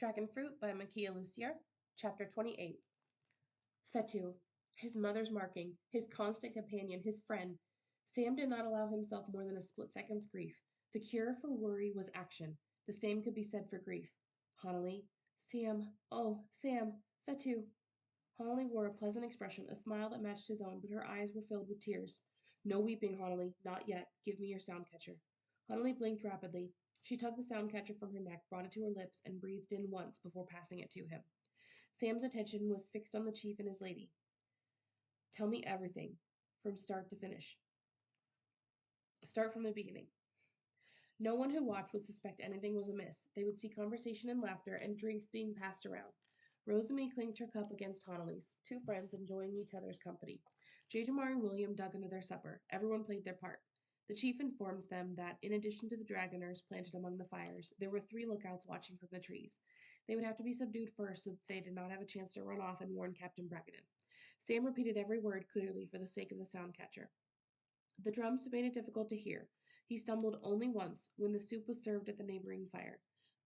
Dragonfruit by Makiia Lucier, Chapter 28. Fetu, his mother's marking, his constant companion, his friend. Sam did not allow himself more than a split second's grief. The cure for worry was action. The same could be said for grief. Honolly, Sam, oh, Sam, Fetu. Honolly wore a pleasant expression, a smile that matched his own, but her eyes were filled with tears. No weeping, Honolly, not yet. Give me your sound catcher. Honolly blinked rapidly. She tugged the sound catcher from her neck, brought it to her lips, and breathed in once before passing it to him. Sam's attention was fixed on the chief and his lady. Tell me everything, from start to finish. Start from the beginning. No one who watched would suspect anything was amiss. They would see conversation and laughter and drinks being passed around. Rosamie clinked her cup against Honolly's, two friends enjoying each other's company. Jajamar and William dug into their supper. Everyone played their part. The chief informed them that, in addition to the dragoners planted among the fires, there were 3 lookouts watching from the trees. They would have to be subdued first so that they did not have a chance to run off and warn Captain Bragadin. Sam repeated every word clearly for the sake of the sound catcher. The drums made it difficult to hear. He stumbled only once, when the soup was served at the neighboring fire.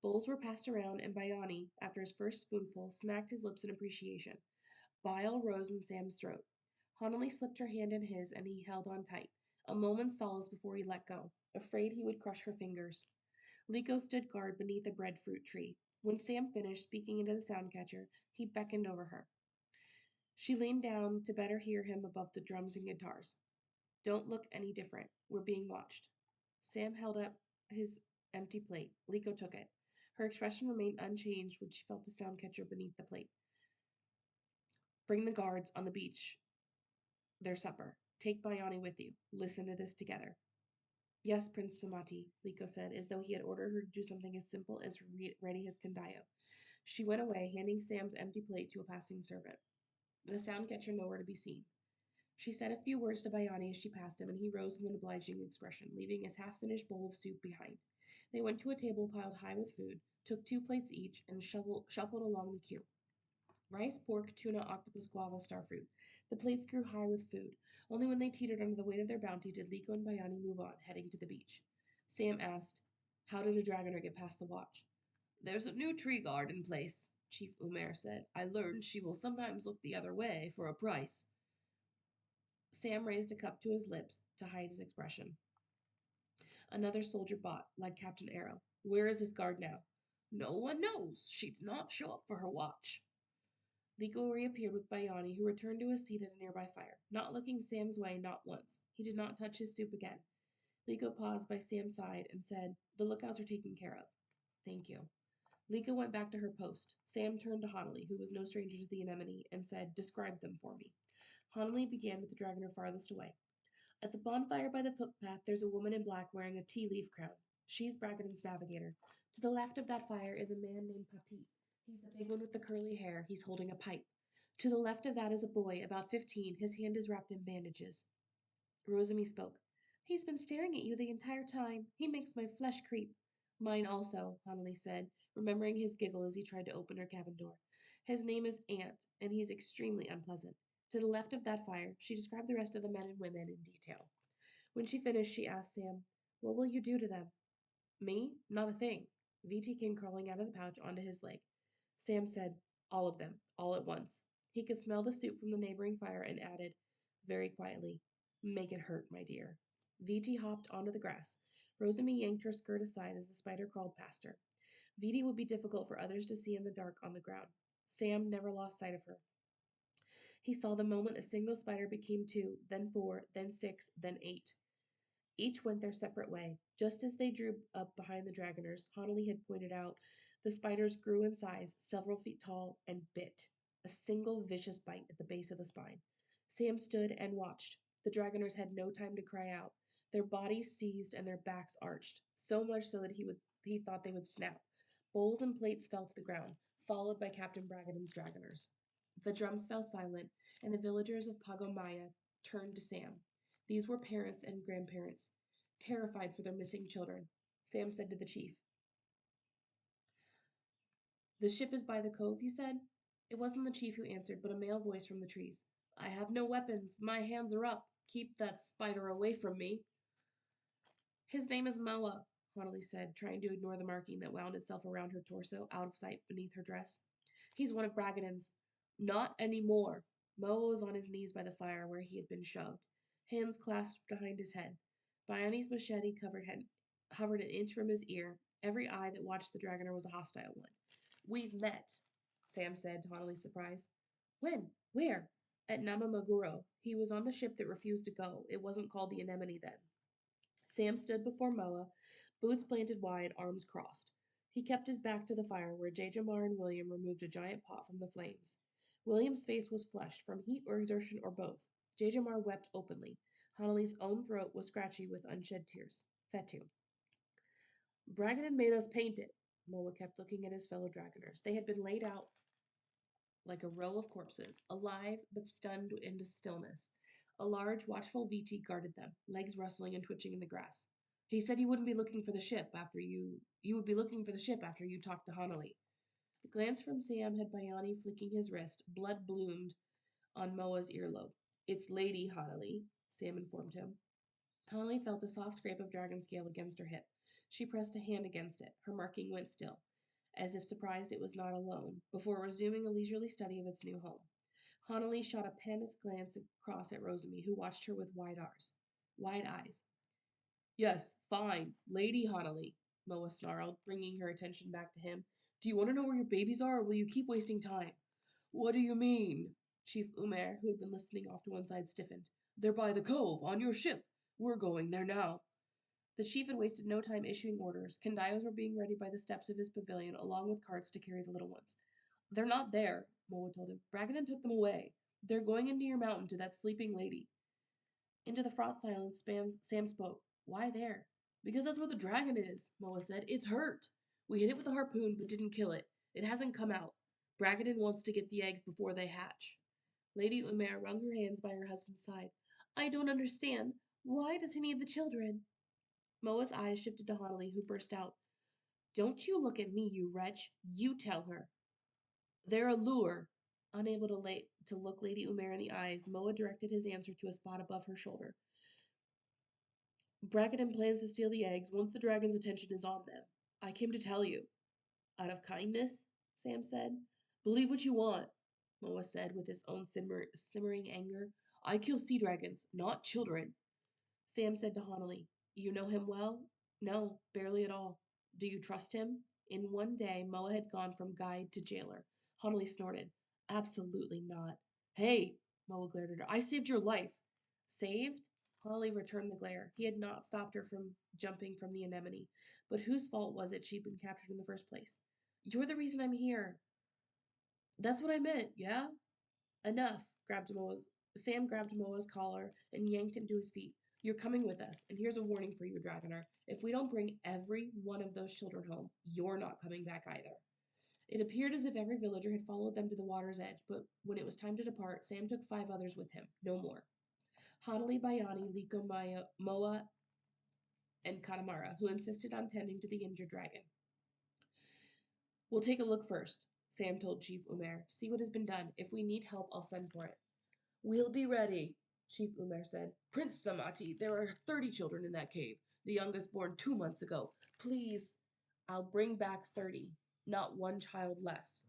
Bowls were passed around, and Bayani, after his first spoonful, smacked his lips in appreciation. Bile rose in Sam's throat. Honolly slipped her hand in his, and he held on tight. A moment's solace before he let go, afraid he would crush her fingers. Liko stood guard beneath a breadfruit tree. When Sam finished speaking into the sound catcher, he beckoned over her. She leaned down to better hear him above the drums and guitars. Don't look any different. We're being watched. Sam held up his empty plate. Liko took it. Her expression remained unchanged when she felt the sound catcher beneath the plate. Bring the guards on the beach their supper. Take Bayani with you. Listen to this together. Yes, Prince Samati, Liko said, as though he had ordered her to do something as simple as ready his kondayo. She went away, handing Sam's empty plate to a passing servant. The sound catcher nowhere to be seen. She said a few words to Bayani as she passed him, and he rose with an obliging expression, leaving his half-finished bowl of soup behind. They went to a table piled high with food, took 2 plates each, and shuffled along the queue. Rice, pork, tuna, octopus, guava, starfruit. The plates grew high with food. Only when they teetered under the weight of their bounty did Liko and Bayani move on, heading to the beach. Sam asked, how did a dragoner get past the watch? There's a new tree guard in place, Chief Umair said. I learned she will sometimes look the other way for a price. Sam raised a cup to his lips to hide his expression. Another soldier bought, like Captain Arrow. Where is his guard now? No one knows. She did not show up for her watch. Liko reappeared with Bayani, who returned to his seat at a nearby fire, not looking Sam's way, not once. He did not touch his soup again. Liko paused by Sam's side and said, the lookouts are taken care of. Thank you. Liko went back to her post. Sam turned to Honolly, who was no stranger to the anemone, and said, describe them for me. Honolly began with the dragoner farthest away. At the bonfire by the footpath, there's a woman in black wearing a tea-leaf crown. She's Bragadin's navigator. To the left of that fire is a man named Papit. He's the big one with the curly hair. He's holding a pipe. To the left of that is a boy, about 15. His hand is wrapped in bandages. Rosamie spoke. He's been staring at you the entire time. He makes my flesh creep. Mine also, Honolly said, remembering his giggle as he tried to open her cabin door. His name is Ant, and he's extremely unpleasant. To the left of that fire, she described the rest of the men and women in detail. When she finished, she asked Sam, what will you do to them? Me? Not a thing. VT came crawling out of the pouch onto his leg. Sam said, all of them, all at once. He could smell the soup from the neighboring fire and added, very quietly, make it hurt, my dear. VT hopped onto the grass. Rosamie yanked her skirt aside as the spider crawled past her. VT would be difficult for others to see in the dark on the ground. Sam never lost sight of her. He saw the moment a single spider became 2, then 4, then 6, then 8. Each went their separate way. Just as they drew up behind the dragoners, Honolly had pointed out, the spiders grew in size, several feet tall, and bit. A single vicious bite at the base of the spine. Sam stood and watched. The dragoners had no time to cry out. Their bodies seized and their backs arched, so much so that he thought they would snap. Bowls and plates fell to the ground, followed by Captain Bragadin's dragoners. The drums fell silent, and the villagers of Pagomaya turned to Sam. These were parents and grandparents, terrified for their missing children. Sam said to the chief, the ship is by the cove, you said? It wasn't the chief who answered, but a male voice from the trees. I have no weapons. My hands are up. Keep that spider away from me. His name is Moa, Honolly said, trying to ignore the marking that wound itself around her torso, out of sight beneath her dress. He's one of Bragadin's. Not anymore. Moa was on his knees by the fire where he had been shoved, hands clasped behind his head. Bioni's machete hovered an inch from his ear. Every eye that watched the Dragoner was a hostile one. We've met, Sam said, to Honolly's surprise. When? Where? At Namamaguro. He was on the ship that refused to go. It wasn't called the Anemone then. Sam stood before Moa, boots planted wide, arms crossed. He kept his back to the fire where Jajamar and William removed a giant pot from the flames. William's face was flushed from heat or exertion or both. Jajamar wept openly. Honolly's own throat was scratchy with unshed tears. Fetu. Bragadin made us paint it. Moa kept looking at his fellow dragoners. They had been laid out like a row of corpses, alive but stunned into stillness. A large, watchful Viti guarded them, legs rustling and twitching in the grass. He said you wouldn't be looking for the ship after you would be looking for the ship after you talked to Honolly. The glance from Sam had Biani flicking his wrist. Blood bloomed on Moa's earlobe. It's Lady Honolly, Sam informed him. Honolly felt the soft scrape of dragon scale against her hip. She pressed a hand against it. Her marking went still, as if surprised it was not alone, before resuming a leisurely study of its new home. Honolly shot a panicked glance across at Rosamy, who watched her with wide eyes. Yes, fine, Lady Honolly, Moa snarled, bringing her attention back to him. Do you want to know where your babies are, or will you keep wasting time? What do you mean? Chief Umer, who had been listening off to one side, stiffened. They're by the cove, on your ship. We're going there now. The chief had wasted no time issuing orders. Kandaios were being ready by the steps of his pavilion, along with carts to carry the little ones. They're not there, Moa told him. Bragadin took them away. They're going into your mountain to that sleeping lady. Into the fraught silence, Sam spoke. Why there? Because that's where the dragon is, Moa said. It's hurt. We hit it with a harpoon, but didn't kill it. It hasn't come out. Bragadin wants to get the eggs before they hatch. Lady Umer wrung her hands by her husband's side. I don't understand. Why does he need the children? Moa's eyes shifted to Honolly, who burst out. Don't you look at me, you wretch. You tell her. They're a lure. Unable to look Lady Umer in the eyes, Moa directed his answer to a spot above her shoulder. Bragadin plans to steal the eggs once the dragon's attention is on them. I came to tell you. Out of kindness, Sam said. Believe what you want, Moa said with his own simmering anger. I kill sea dragons, not children. Sam said to Honolly, You know him well? No, barely at all. Do you trust him? In one day, Moa had gone from guide to jailer. Honolly snorted. Absolutely not. Hey, Moa glared at her. I saved your life. Saved? Honolly returned the glare. He had not stopped her from jumping from the anemone. But whose fault was it she'd been captured in the first place? You're the reason I'm here. That's what I meant, yeah? Enough, Sam grabbed Moa's collar and yanked him to his feet. You're coming with us, and here's a warning for you, Dragoner. If we don't bring every one of those children home, you're not coming back either. It appeared as if every villager had followed them to the water's edge, but when it was time to depart, Sam took 5 others with him, no more. Hanali, Bayani, Liko, Moa, and Katamara, who insisted on tending to the injured dragon. We'll take a look first, Sam told Chief Umer. See what has been done. If we need help, I'll send for it. We'll be ready, Chief Umer said. Prince Samati, there are 30 children in that cave, the youngest born 2 months ago. Please, I'll bring back 30, not one child less.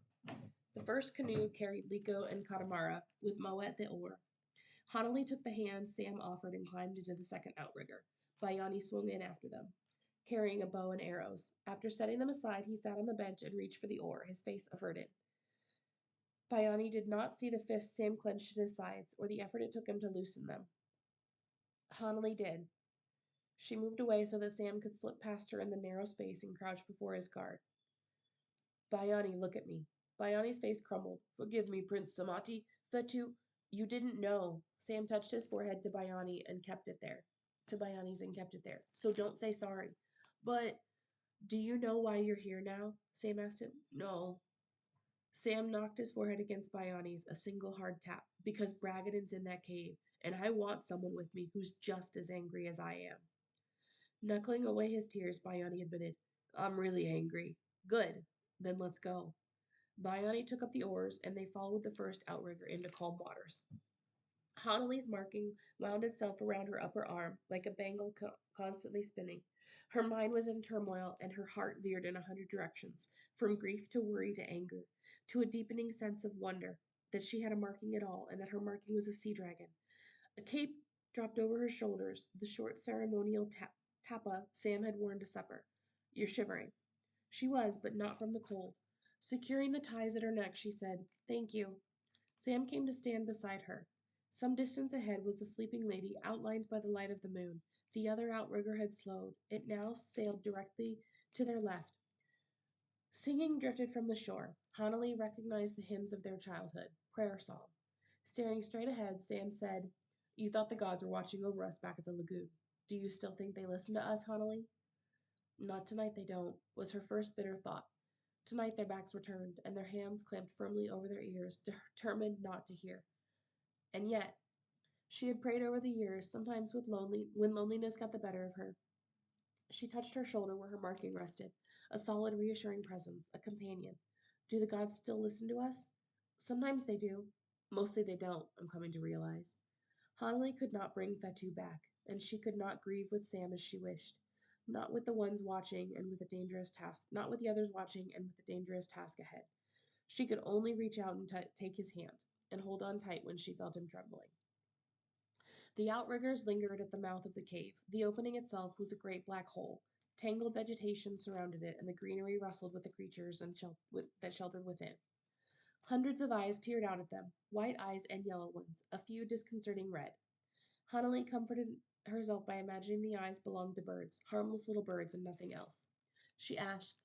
The first canoe carried Liko and Katamara, with Moa at the oar. Hanali took the hand Sam offered and climbed into the second outrigger. Bayani swung in after them, carrying a bow and arrows. After setting them aside, he sat on the bench and reached for the oar, his face averted. Bayani did not see the fists Sam clenched at his sides, or the effort it took him to loosen them. Hanali did. She moved away so that Sam could slip past her in the narrow space and crouch before his guard. Bayani, look at me. Bayani's face crumbled. Forgive me, Prince Samati. Fetu, you didn't know. Sam touched his forehead to Bayani and kept it there. To Bayani's and kept it there. So don't say sorry. But, do you know why you're here now? Sam asked him. No. Sam knocked his forehead against Bayani's, a single hard tap. Because Bragadin's in that cave, and I want someone with me who's just as angry as I am. Knuckling away his tears, Bayani admitted, I'm really angry. Good. Then let's go. Bayani took up the oars, and they followed the first outrigger into calm waters. Hanali's marking wound itself around her upper arm, like a bangle constantly spinning. Her mind was in turmoil, and her heart veered in 100 directions, from grief to worry to anger, to a deepening sense of wonder that she had a marking at all, and that her marking was a sea dragon. A cape dropped over her shoulders, the short ceremonial tapa Sam had worn to supper. "You're shivering." She was, but not from the cold. Securing the ties at her neck, she said, "Thank you." Sam came to stand beside her. Some distance ahead was the sleeping lady, outlined by the light of the moon. The other outrigger had slowed. It now sailed directly to their left. Singing drifted from the shore. Hanali recognized the hymns of their childhood, prayer song. Staring straight ahead, Sam said, "You thought the gods were watching over us back at the lagoon. Do you still think they listen to us, Hanali?" "Not tonight, they don't," was her first bitter thought. Tonight their backs were turned, and their hands clamped firmly over their ears, determined not to hear. And yet, she had prayed over the years, sometimes when loneliness got the better of her. She touched her shoulder where her marking rested, a solid, reassuring presence, a companion. Do the gods still listen to us? Sometimes they do. Mostly they don't, I'm coming to realize. Hanali could not bring Fetu back, and she could not grieve with Sam as she wished. Not with the ones watching and with a dangerous task, not with the others watching and with a dangerous task ahead. She could only reach out and take his hand, and hold on tight when she felt him trembling. The outriggers lingered at the mouth of the cave. The opening itself was a great black hole. Tangled vegetation surrounded it, and the greenery rustled with the creatures that sheltered within. Hundreds of eyes peered out at them, white eyes and yellow ones, a few disconcerting red. Hanali comforted herself by imagining the eyes belonged to birds, harmless little birds and nothing else. She asked,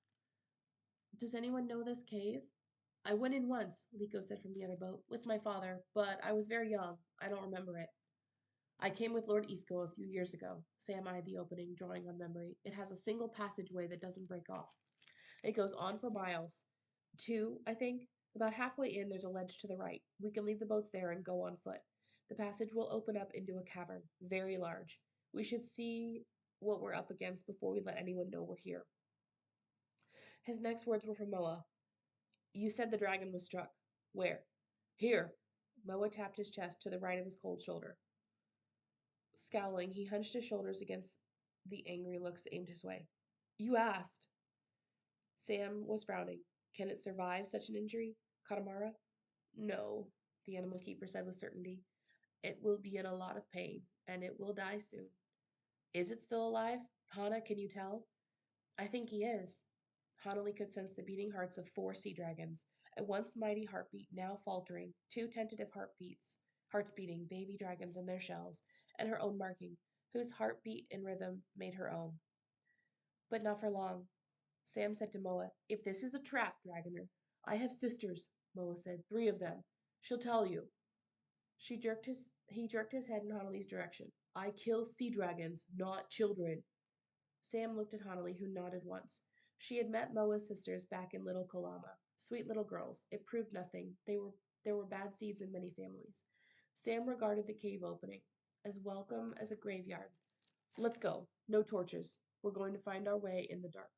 "Does anyone know this cave?" "I went in once," Liko said from the other boat, "with my father, but I was very young. I don't remember it." "I came with Lord Isco a few years ago." Sam eyed the opening, drawing on memory. "It has a single passageway that doesn't break off. It goes on for miles. 2, I think. About halfway in, there's a ledge to the right. We can leave the boats there and go on foot. The passage will open up into a cavern, very large. We should see what we're up against before we let anyone know we're here." His next words were from Moa. "You said the dragon was struck. Where?" "Here." Moa tapped his chest to the right of his cold shoulder. Scowling, he hunched his shoulders against the angry looks aimed his way. "You asked." Sam was frowning. "Can it survive such an injury, Katamara?" "No," the animal keeper said with certainty. "It will be in a lot of pain, and it will die soon." "Is it still alive? Hana, can you tell?" "I think he is." Hanali could sense the beating hearts of 4 sea dragons, a once mighty heartbeat, now faltering, 2 tentative hearts beating, baby dragons in their shells, and her own marking, whose heartbeat in rhythm made her own. "But not for long." Sam said to Moa, "If this is a trap, Dragoner—" "I have sisters," Moa said, "3 of them. She'll tell you." He jerked his head in Hanali's direction. "I kill sea dragons, not children." Sam looked at Hanali, who nodded once. She had met Moa's sisters back in Little Kalama. Sweet little girls. It proved nothing. There were bad seeds in many families. Sam regarded the cave opening, as welcome as a graveyard. "Let's go. No torches. We're going to find our way in the dark."